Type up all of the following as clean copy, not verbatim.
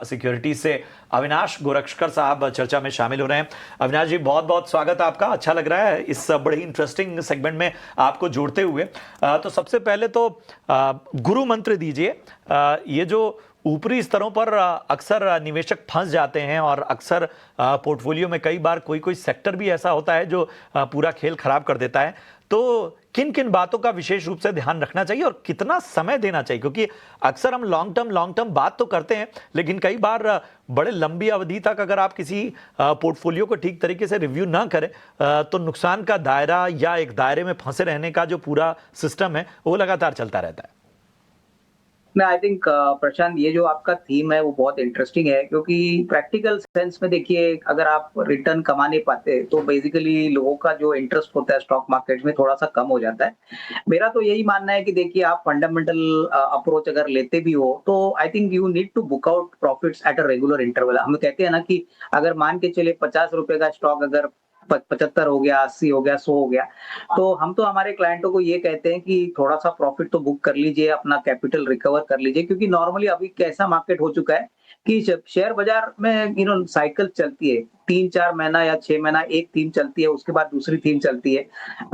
Security से अविनाश गोरक्षकर साहब चर्चा में शामिल हो रहे हैं। अविनाश जी, बहुत बहुत स्वागत है आपका। अच्छा लग रहा है इस बड़े इंटरेस्टिंग सेगमेंट में आपको जोड़ते हुए। तो सबसे पहले तो गुरु मंत्र दीजिए। ये जो ऊपरी स्तरों पर अक्सर निवेशक फंस जाते हैं और अक्सर पोर्टफोलियो में कई बार कोई कोई सेक्टर भी ऐसा होता है जो पूरा खेल खराब कर देता है। तो किन किन बातों का विशेष रूप से ध्यान रखना चाहिए और कितना समय देना चाहिए? क्योंकि अक्सर हम लॉन्ग टर्म बात तो करते हैं, लेकिन कई बार बड़े लंबी अवधि तक अगर आप किसी पोर्टफोलियो को ठीक तरीके से रिव्यू ना करें तो नुकसान का दायरा या एक दायरे में फंसे रहने का जो पूरा सिस्टम है वो लगातार चलता रहता है। मैं आई थिंक प्रशांत, ये जो आपका थीम है वो बहुत इंटरेस्टिंग है, क्योंकि प्रैक्टिकल सेंस में देखिए, अगर आप रिटर्न कमा नहीं पाते तो बेसिकली लोगों का जो इंटरेस्ट होता है स्टॉक मार्केट में थोड़ा सा कम हो जाता है। मेरा तो यही मानना है कि देखिए, आप फंडामेंटल अप्रोच अगर लेते भी हो तो I think you need to book out profits at a regular interval. हम कहते हैं ना कि अगर मान के चले 50 रुपए का स्टॉक अगर 75 हो गया, 80 हो गया, 100 हो गया, तो हम तो हमारे क्लाइंटों को ये कहते हैं कि थोड़ा सा प्रॉफिट तो बुक कर लीजिए, अपना कैपिटल रिकवर कर लीजिए, क्योंकि नॉर्मली अभी कैसा मार्केट हो चुका है कि शेयर बाजार में साइकिल चलती है। 3-4 महीना या 6 महीना एक थीम चलती है, उसके बाद दूसरी थीम चलती है।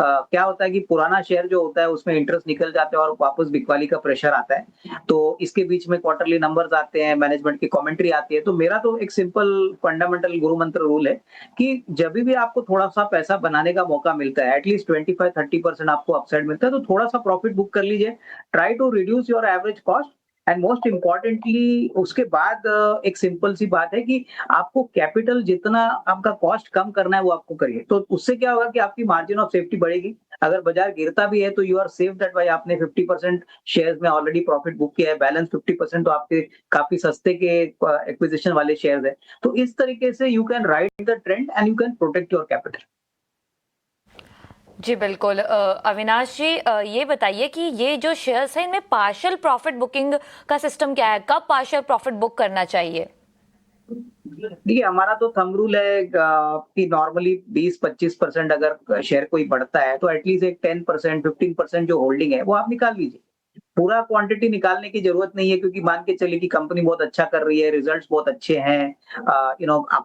क्या होता है कि पुराना शेयर जो होता है उसमें इंटरेस्ट निकल जाते हैं और वापस बिकवाली का प्रेशर आता है। तो इसके बीच में क्वार्टरली नंबर्स आते हैं, मैनेजमेंट की कमेंट्री आती है। तो मेरा तो एक सिंपल फंडामेंटल गुरु मंत्र रूल है कि जब भी आपको थोड़ा सा पैसा बनाने का मौका मिलता है, एटलीस्ट 25-30% आपको अपसाइड मिलता है, तो थोड़ा सा प्रॉफिट बुक कर लीजिए। Try to reduce your average cost, and most importantly उसके बाद एक सिंपल सी बात है कि आपको कैपिटल जितना आपका कॉस्ट कम करना है वो आपको करिए। तो उससे क्या होगा कि आपकी मार्जिन ऑफ सेफ्टी बढ़ेगी। अगर बाजार गिरता भी है तो यू आर सेफ दैट भाई आपने 50% शेयर्स में ऑलरेडी प्रॉफिट बुक किया है, बैलेंस 50% तो आपके काफी सस्ते के एक्विजिशन वाले शेयर्स है। तो इस तरीके से you can ride the trend and you can protect your capital. जी बिल्कुल। अविनाश जी, ये बताइए कि ये जो शेयर्स हैं इनमें पार्शियल प्रॉफिट बुकिंग का सिस्टम क्या है? कब पार्शियल प्रॉफिट बुक करना चाहिए? देखिए, हमारा तो थंब रूल है कि नॉर्मली 20-25% अगर शेयर कोई बढ़ता है तो एटलीस्ट एक 10%, 15% जो होल्डिंग है वो आप निकाल लीजिए। पूरा क्वांटिटी निकालने की जरूरत नहीं है, क्योंकि मान के चलिए कि कंपनी बहुत अच्छा कर रही है, रिजल्ट्स बहुत अच्छे हैं,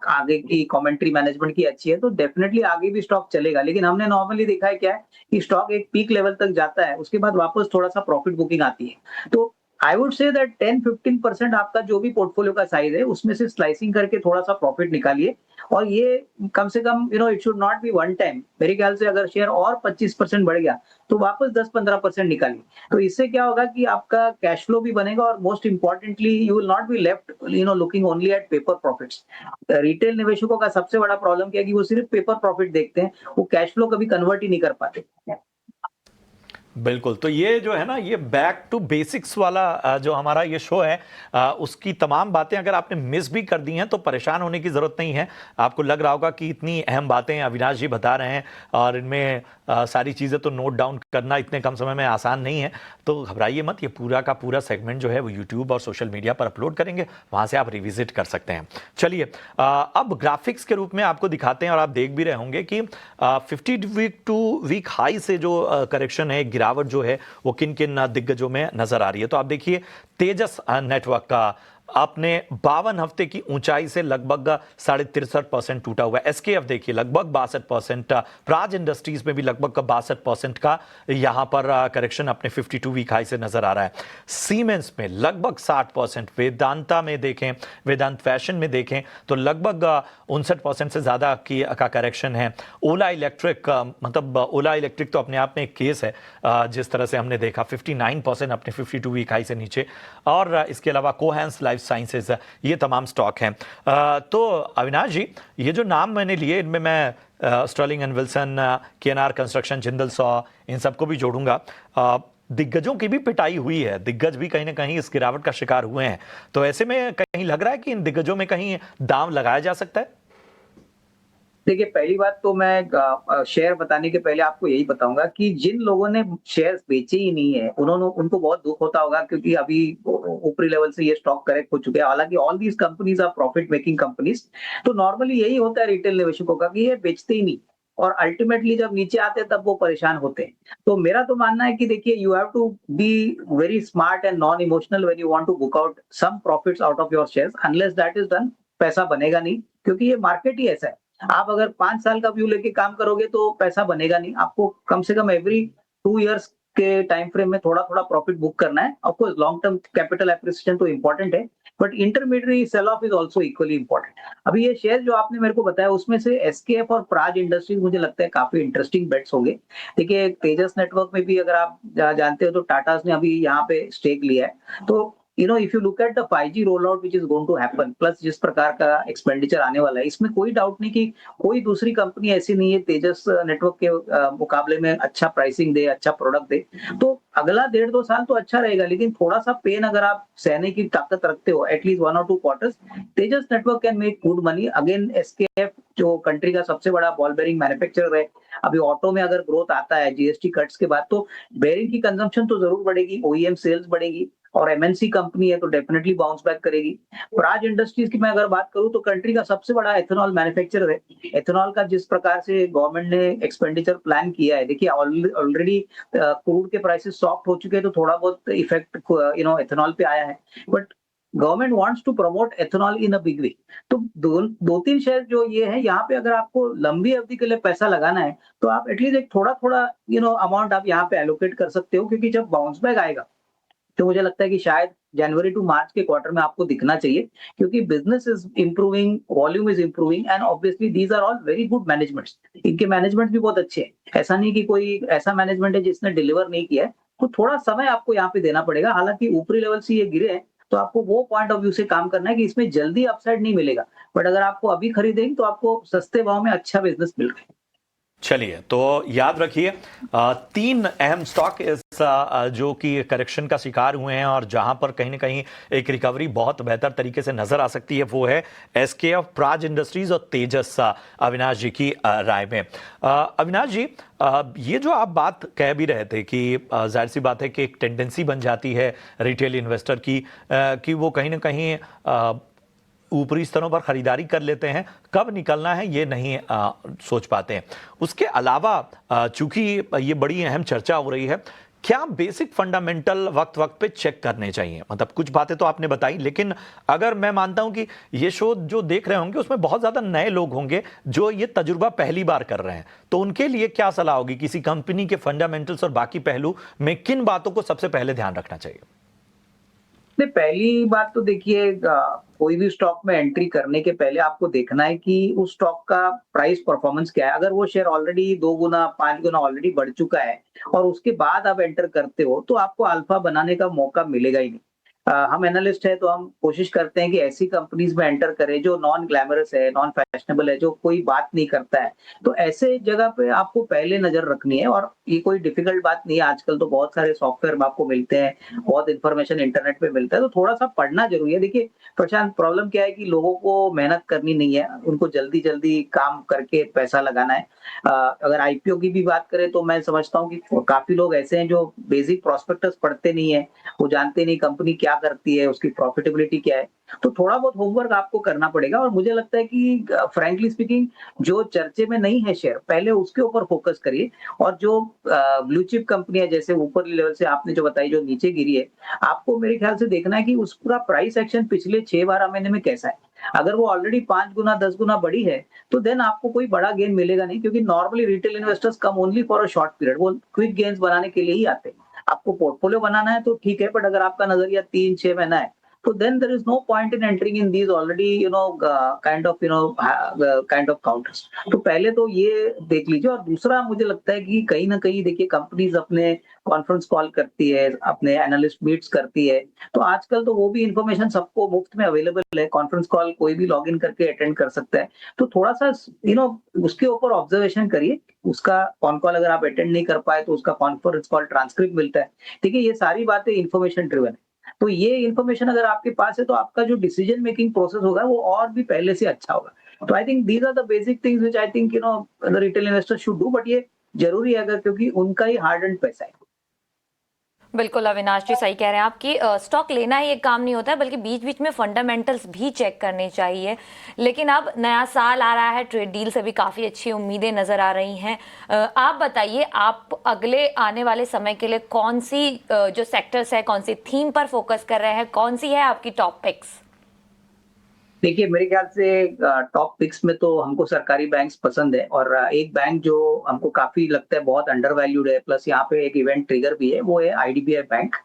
आगे की कमेंट्री मैनेजमेंट की अच्छी है, तो डेफिनेटली आगे भी स्टॉक चलेगा। लेकिन हमने नॉर्मली देखा है क्या है कि स्टॉक एक पीक लेवल तक जाता है, उसके बाद वापस थोड़ा सा प्रॉफिट बुकिंग आती है। तो आई वुड से दैट 10-15% आपका जो भी पोर्टफोलियो का साइज है उसमें से स्लाइसिंग करके थोड़ा सा प्रॉफिट निकालिए। और ये कम से कम it should not be one time. मेरे ख्याल से अगर शेयर और 25% बढ़ गया तो वापस 10-15% निकालिए। तो इससे क्या होगा कि आपका कैश फ्लो भी बनेगा, और most importantly you will not be left looking only at paper profits. Retail निवेशकों का सबसे बड़ा प्रॉब्लम क्या है कि वो सिर्फ पेपर प्रॉफिट देखते हैं, वो कैश फ्लो कभी कन्वर्ट ही नहीं कर पाते। बिल्कुल। तो ये जो है ना, ये बैक टू बेसिक्स वाला जो हमारा ये शो है, उसकी तमाम बातें अगर आपने मिस भी कर दी हैं तो परेशान होने की ज़रूरत नहीं है। आपको लग रहा होगा कि इतनी अहम बातें अविनाश जी बता रहे हैं और इनमें सारी चीज़ें तो नोट डाउन करना इतने कम समय में आसान नहीं है। तो घबराइए मत, ये पूरा का पूरा सेगमेंट जो है वो यूट्यूब और सोशल मीडिया पर अपलोड करेंगे, वहाँ से आप रिविजिट कर सकते हैं। चलिए, अब ग्राफिक्स के रूप में आपको दिखाते हैं और आप देख भी रहे होंगे कि 50 वीक टू वीक हाई से जो करेक्शन है, गिरावट जो है वो किन किन दिग्गजों में नजर आ रही है। तो आप देखिए, तेजस नेटवर्क का आपने 52 हफ्ते की ऊंचाई से लगभग 63.5% टूटा हुआ है। एसकेएफ देखिए लगभग 62%, प्राज इंडस्ट्रीज में भी लगभग 62% का यहां पर करेक्शन अपने 52 वीक हाई से नजर आ रहा है। सीमेंस में लगभग 60%, वेदांता में देखें, वेदांत फैशन में देखें तो लगभग 59% से ज्यादा का करेक्शन है। ओला इलेक्ट्रिक, मतलब ओला इलेक्ट्रिक तो अपने आप में एक केस है, जिस तरह से हमने देखा 59% अपने 52 वीक हाई से नीचे। और इसके अलावा कोहेंस लाइफ साइंसेज, ये तमाम स्टॉक हैं। तो अविनाश जी, ये जो नाम मैंने लिए इनमें मैं Sterling and Wilson, KNR construction, Jindal सॉ, इन सबको भी जोड़ूंगा। दिग्गजों की भी पिटाई हुई है, दिग्गज भी कहीं ना कहीं इस गिरावट का शिकार हुए हैं। तो ऐसे में कहीं लग रहा है कि इन दिग्गजों में कहीं दांव लगाया जा सकता है। देखिए, पहली बात तो मैं शेयर बताने के पहले आपको यही बताऊंगा कि जिन लोगों ने शेयर्स बेचे ही नहीं है उनको बहुत दुख होता होगा, क्योंकि अभी ऊपरी लेवल से ये स्टॉक करेक्ट हो चुके हैं। हालांकि all these companies are profit making companies. तो नॉर्मली यही होता है रिटेल निवेशकों का कि ये बेचते ही नहीं। और अल्टीमेटली जब नीचे आते हैं तब वो परेशान होते हैं। तो मेरा तो मानना है कि देखिए you have to be very smart and non emotional when you want to book out some profits out of your shares, unless that is done पैसा बनेगा नहीं, क्योंकि ये मार्केट ही ऐसा है। आप अगर 5 साल का व्यू लेके काम करोगे तो पैसा बनेगा नहीं। आपको कम से कम एवरी 2 इयर्स के टाइम फ्रेम में थोड़ा-थोड़ा प्रॉफिट बुक करना है। Of course long term capital appreciation तो इम्पोर्टेंट है, but intermediate sell off is also equally important. अभी ये शेयर जो आपने मेरे को बताया उसमें से एसकेएफ और प्राज इंडस्ट्रीज मुझे लगता है काफी इंटरेस्टिंग बेट्स होंगे। देखिए तेजस नेटवर्क में भी अगर आप जानते हो तो टाटा ने अभी यहाँ पे स्टेक लिया है। तो if you look at the 5G roll out which is going to happen, plus जिस प्रकार का एक्सपेंडिचर आने वाला है, इसमें कोई डाउट नहीं कि कोई दूसरी कंपनी ऐसी नहीं है तेजस नेटवर्क के मुकाबले में अच्छा प्राइसिंग दे, अच्छा प्रोडक्ट दे। तो अगला 1.5-2 साल तो अच्छा रहेगा, लेकिन थोड़ा सा पेन अगर आप सहने की ताकत रखते हो एटलीस्ट 1 और 2 quarters, Tejas network can make good money. Again SKF जो कंट्री का सबसे बड़ा बॉल बेरिंग मैन्युफैक्चरर है, अभी ऑटो में अगर ग्रोथ आता है जीएसटी कट्स के बाद तो बेरिंग की कंजम्पशन तो जरूर बढ़ेगी, ओईएम सेल्स बढ़ेगी, और एमएनसी कंपनी है तो डेफिनेटली बाउंस बैक करेगी। प्राज इंडस्ट्रीज की मैं अगर बात करूं तो कंट्री का सबसे बड़ा एथेनॉल मैन्युफैक्चरर है। एथेनॉल का जिस प्रकार से गवर्नमेंट ने एक्सपेंडिचर प्लान किया है, देखिए ऑलरेडी क्रूड के प्राइसेस सॉफ्ट हो चुके हैं, तो थोड़ा बहुत इफेक्ट एथेनॉल पे आया है, but government wants to promote ethanol in a big way. तो दो तीन शेयर जो ये है, यहाँ पे अगर आपको लंबी अवधि के लिए पैसा लगाना है तो आप एटलीस्ट एक थोड़ा थोड़ा अमाउंट आप यहाँ पे एलोकेट कर सकते हो, क्योंकि जब बाउंस बैक आएगा तो मुझे लगता है कि शायद जनवरी टू मार्च के क्वार्टर में आपको दिखना चाहिए, क्योंकि business is improving, volume is improving, and obviously these are all very good managements. इनके मैनेजमेंट भी बहुत अच्छे हैं, ऐसा नहीं कि कोई ऐसा मैनेजमेंट है जिसने डिलीवर नहीं किया है। तो थोड़ा समय आपको यहाँ पे देना पड़ेगा। हालांकि ऊपरी लेवल से ये गिरे हैं तो आपको वो पॉइंट ऑफ व्यू से काम करना है कि इसमें जल्दी अपसाइड नहीं मिलेगा, बट अगर आपको अभी खरीदेंगे तो आपको सस्ते भाव में अच्छा बिजनेस मिल रहा है। चलिए, तो याद रखिए 3 अहम स्टॉक इस जो कि करेक्शन का शिकार हुए हैं और जहां पर कहीं ना कहीं एक रिकवरी बहुत बेहतर तरीके से नजर आ सकती है, वो है एसकेएफ, प्राज इंडस्ट्रीज और तेजस। अविनाश जी की राय में, अविनाश जी, ये जो आप बात कह भी रहे थे कि जाहिर सी बात है कि एक टेंडेंसी बन जाती है रिटेल इन्वेस्टर की कि वो कहीं ना कहीं ऊपरी स्तरों पर खरीदारी कर लेते हैं, कब निकलना है ये नहीं सोच पाते हैं। उसके अलावा चूंकि ये बड़ी अहम चर्चा हो रही है, क्या बेसिक फंडामेंटल वक्त वक्त पे चेक करने चाहिए? मतलब कुछ बातें तो आपने बताई, लेकिन अगर मैं मानता हूं कि ये शो जो देख रहे होंगे उसमें बहुत ज्यादा नए लोग होंगे जो ये तजुर्बा पहली बार कर रहे हैं, तो उनके लिए क्या सलाह होगी? किसी कंपनी के फंडामेंटल्स और बाकी पहलू में किन बातों को सबसे पहले ध्यान रखना चाहिए? नहीं, पहली बात तो देखिए कोई भी स्टॉक में एंट्री करने के पहले आपको देखना है कि उस स्टॉक का प्राइस परफॉर्मेंस क्या है। अगर वो शेयर ऑलरेडी 2 गुना 5 गुना ऑलरेडी बढ़ चुका है और उसके बाद आप एंटर करते हो तो आपको अल्फा बनाने का मौका मिलेगा ही नहीं। हम एनालिस्ट है तो हम कोशिश करते हैं कि ऐसी कंपनीज में एंटर करें जो नॉन ग्लैमरस है, नॉन फैशनेबल है, जो कोई बात नहीं करता है। तो ऐसे जगह पे आपको पहले नजर रखनी है, और ये कोई डिफिकल्ट बात नहीं है। आजकल तो बहुत सारे सॉफ्टवेयर आपको मिलते हैं, बहुत इंफॉर्मेशन इंटरनेट पे मिलता है, तो थोड़ा सा पढ़ना जरूरी है। देखिए प्रशांत, प्रॉब्लम क्या है कि लोगों को मेहनत करनी नहीं है, उनको जल्दी जल्दी काम करके पैसा लगाना है। अगर आईपीओ की भी बात करें तो मैं समझता हूँ कि काफी लोग ऐसे हैं जो बेसिक प्रोस्पेक्टस पढ़ते नहीं है, वो जानते नहीं कंपनी क्या करती है, उसकी प्रॉफिटेबिलिटी क्या है। तो थोड़ा बहुत होमवर्क आपको करना पड़ेगा, और मुझे लगता है कि फ्रैंकली स्पीकिंग जो चर्चे में नहीं है शेयर, पहले उसके ऊपर फोकस करिए। और जो ब्लू चिप कंपनी है, जैसे ऊपर लेवल से आपने जो बताई जो नीचे गिरी है, आपको मेरे ख्याल से देखना है कि उसका प्राइस एक्शन पिछले 6-12 महीने में कैसा है। अगर वो ऑलरेडी 5 गुना 10 गुना बढ़ी है तो देन आपको कोई बड़ा गेन मिलेगा नहीं, क्योंकि normally retail investors come only for a short period, वो क्विक गेन्स बनाने के लिए ही आते हैं। आपको पोर्टफोलियो बनाना है तो ठीक है, बट अगर आपका नजरिया 3-6 महीना है तो then there is no point in entering in these already kind of counters। तो पहले तो ये देख लीजिए। और दूसरा मुझे लगता है कि कहीं ना कहीं देखिए कंपनीज अपने कॉन्फ्रेंस कॉल करती है, अपने एनालिस्ट मीट्स करती है, तो आजकल तो वो भी इंफॉर्मेशन सबको मुफ्त में अवेलेबल है। कॉन्फ्रेंस कॉल कोई भी लॉग इन करके अटेंड कर सकता है। तो थोड़ा सा उसके ऊपर ऑब्जर्वेशन करिए। उसका कॉन कॉल अगर आप अटेंड नहीं कर पाए तो उसका कॉन्फ्रेंस कॉल ट्रांसक्रिप्ट मिलता है। ठीक है, ये सारी बातें इन्फॉर्मेशन ड्रिवन है। तो ये इन्फॉर्मेशन अगर आपके पास है तो आपका जो डिसीजन मेकिंग प्रोसेस होगा वो और भी पहले से अच्छा होगा। तो I think these are the basic things which I think the retail investor should do, but ये जरूरी है अगर, क्योंकि उनका ही हार्ड एंड पैसा है। बिल्कुल अविनाश जी, सही कह रहे हैं आप कि स्टॉक लेना ही एक काम नहीं होता है, बल्कि बीच बीच में फंडामेंटल्स भी चेक करने चाहिए। लेकिन अब नया साल आ रहा है, ट्रेड डील से भी काफ़ी अच्छी उम्मीदें नज़र आ रही हैं। आप बताइए, आप अगले आने वाले समय के लिए कौन सी जो सेक्टर्स है, कौन सी थीम पर फोकस कर रहे हैं, कौन सी है आपकी टॉप पिक्स? देखिए, मेरे ख्याल से टॉप पिक्स में तो हमको सरकारी बैंक्स पसंद है, और एक बैंक जो हमको काफी लगता है बहुत अंडर वैल्यूड है, प्लस यहाँ पे एक इवेंट ट्रिगर भी है, वो है आईडीबीआई बैंक।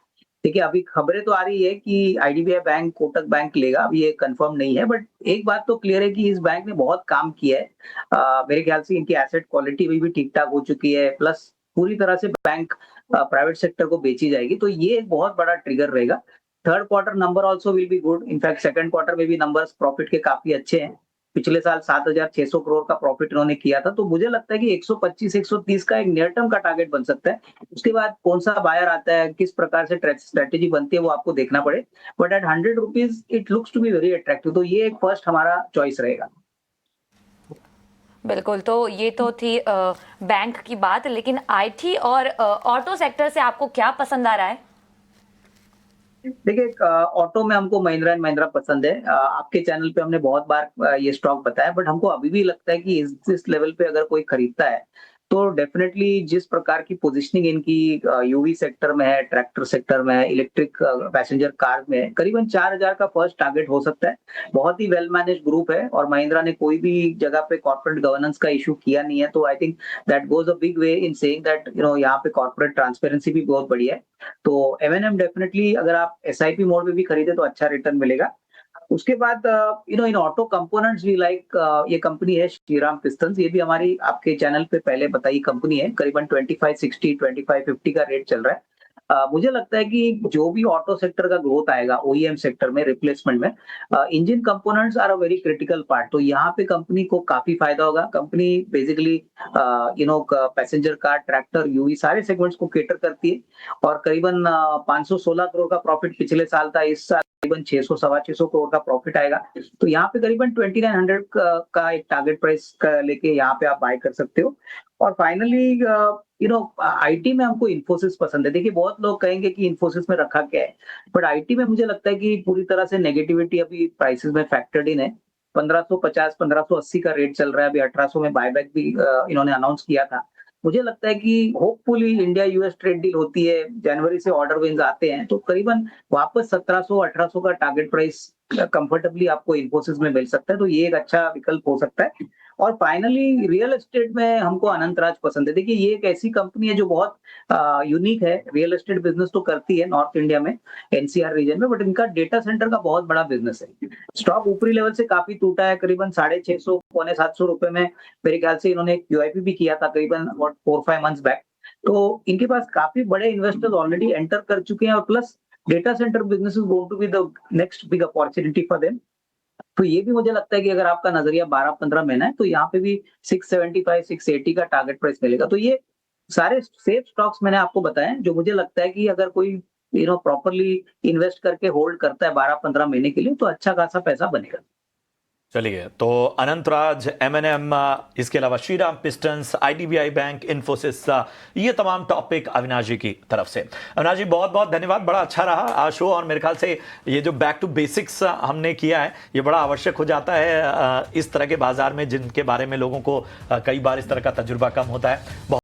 देखिए, अभी खबरें तो आ रही है कि आईडीबीआई बैंक कोटक बैंक लेगा, अभी ये कंफर्म नहीं है, बट एक बात तो क्लियर है कि इस बैंक ने बहुत काम किया है। मेरे ख्याल से इनकी एसेट क्वालिटी भी ठीक ठाक हो चुकी है, प्लस पूरी तरह से बैंक प्राइवेट सेक्टर को बेची जाएगी, तो ये एक बहुत बड़ा ट्रिगर रहेगा। Third quarter number also will be good. In fact second quarter में भी नंबर्स प्रॉफिट के काफी अच्छे हैं। पिछले साल 7,600 करोड़ का प्रॉफिट इन्होंने किया था, तो मुझे लगता है कि 125-130 का एक नियर टर्म का टारगेट बन सकता है। उसके बाद कौन सा बायर आता है, किस प्रकार से स्ट्रेटेजी बनती है, वो आपको देखना पड़े, but at 100 rupees it looks to be very attractive, तो ये एक फर्स्ट हमारा चॉइस रहेगा। बिल्कुल, तो ये तो थी बैंक की बात, लेकिन आईटी और ऑटो सेक्टर से आपको क्या पसंद आ रहा है? देखिए, ऑटो में हमको महिंद्रा एंड महिंद्रा पसंद है। आपके चैनल पे हमने बहुत बार ये स्टॉक बताया, बट हमको अभी भी लगता है कि इस लेवल पे अगर कोई खरीदता है तो डेफिनेटली जिस प्रकार की पोजीशनिंग इनकी यूवी सेक्टर में है, ट्रैक्टर सेक्टर में है, इलेक्ट्रिक पैसेंजर कार में है, करीबन 4,000 का फर्स्ट टारगेट हो सकता है। बहुत ही वेल मैनेज ग्रुप है, और महिंद्रा ने कोई भी जगह पे कॉर्पोरेट गवर्नेंस का इशू किया नहीं है, तो I think that goes a big way in saying that यहाँ पे कॉर्पोरेट ट्रांसपेरेंसी भी बहुत बढ़िया है। तो एमएनएम डेफिनेटली अगर आप एसआईपी मोड में भी खरीदे तो अच्छा रिटर्न मिलेगा। उसके बाद इन ऑटो कंपोनेंट्स भी लाइक ये कंपनी है श्रीराम पिस्टन्स, ये भी हमारी आपके चैनल पे पहले बताई कंपनी है। करीबन 2560 2550 का रेट चल रहा है। मुझे लगता है कि जो भी ऑटो सेक्टर का ग्रोथ आएगा ओईएम सेक्टर में, रिप्लेसमेंट में, engine components are a very critical part, तो यहाँ पे कंपनी को काफी फायदा होगा। Company basically passenger car, tractor, UV सारे सेगमेंट्स को केटर करती है, और करीबन 516 करोड़ का प्रॉफिट पिछले साल था, इस साल करीबन 600 सवा 600 करोड़ का प्रॉफिट आएगा। तो यहाँ पे करीबन 2900 का एक टारगेट प्राइस लेके यहाँ पे आप बाय कर सकते हो। और फाइनली आईटी में हमको इन्फोसिस पसंद है। देखिए, बहुत लोग कहेंगे कि इन्फोसिस में रखा क्या है, बट आईटी में मुझे लगता है कि पूरी तरह से नेगेटिविटी अभी प्राइसेस में फैक्टर्ड इन है। 1550 1580 का रेट चल रहा है, अभी 1800 में बायबैक भी इन्होंने अनाउंस किया था। मुझे लगता है कि hopefully India US trade deal होती है, जनवरी से ऑर्डर विंस आते हैं, तो करीबन वापस 1700-1800 का टारगेट प्राइस कंफर्टेबली आपको इन्फोसिस में मिल सकता है, तो ये एक अच्छा विकल्प हो सकता है। और फाइनली रियल एस्टेट में हमको अनंतराज पसंद है। देखिए, ये एक ऐसी कंपनी है जो बहुत यूनिक है। रियल एस्टेट बिजनेस तो करती है नॉर्थ इंडिया में, एनसीआर रीजन में, बट इनका डेटा सेंटर का बहुत बड़ा बिजनेस है। स्टॉक ऊपरी लेवल से काफी टूटा है, करीबन 650 पौने 700 रुपए में मेरे ख्याल से इन्होंने एक क्यूआईपी भी किया था करीबन 4-5 मंथ्स बैक। तो इनके पास काफी बड़े इन्वेस्टर्स ऑलरेडी एंटर कर चुके हैं, और plus data centre business is going to be the next big opportunity for them. तो ये भी मुझे लगता है कि अगर आपका नजरिया 12-15 महीना है, तो यहाँ पे भी 675-680 का टारगेट प्राइस मिलेगा। तो ये सारे सेफ स्टॉक्स मैंने आपको बताए, जो मुझे लगता है कि अगर कोई प्रॉपरली इन्वेस्ट करके होल्ड करता है 12-15 महीने के लिए, तो अच्छा खासा पैसा बनेगा। चलिए, तो अनंतराज, एमएनएम, इसके अलावा Shriram pistons, IDBI bank, Infosys, ये तमाम टॉपिक अविनाश जी की तरफ से। अविनाश जी, बहुत बहुत धन्यवाद, बड़ा अच्छा रहा आज शो, और मेरे ख्याल से ये जो बैक टू बेसिक्स हमने किया है, ये बड़ा आवश्यक हो जाता है इस तरह के बाजार में, जिनके बारे में लोगों को कई बार इस तरह का तजुर्बा कम होता है।